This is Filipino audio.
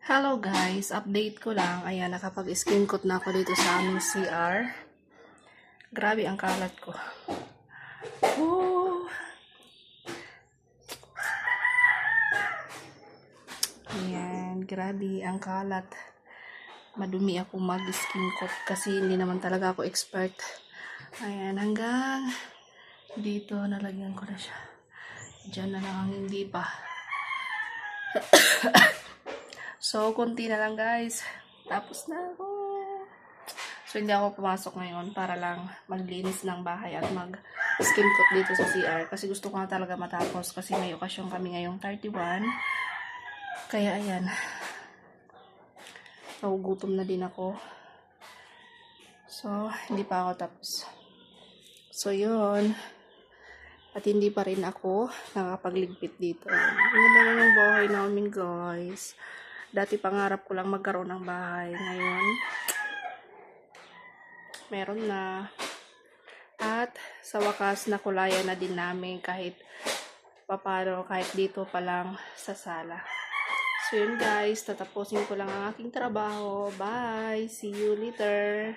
Hello guys, update ko lang. Ayan, nakapag-skin coat na ako dito sa aming CR. Grabe ang kalat ko. Woo! Ayan, grabe ang kalat. Madumi ako mag-skin coat kasi hindi naman talaga ako expert. Ayan, hanggang dito nalagyan ko na siya. Diyan na lang ang hindi pa. So, konti na lang guys. Tapos na ako. So, hindi ako pumasok ngayon para lang maglinis ng bahay at mag-skin coat dito sa CR. Kasi gusto ko na talaga matapos kasi may okasyon kami ngayong 31. Kaya, ayan. Nagugutom na din ako. So, hindi pa ako tapos. So, yun. At hindi pa rin ako nakapagligpit dito. Ayan na yung bahay namin guys. Dati pangarap ko lang magkaroon ng bahay. Ngayon, meron na. At sa wakas nakulayan na din namin kahit papano, kahit dito pa lang sa sala. So yun guys, tatapusin ko lang ang aking trabaho. Bye! See you later!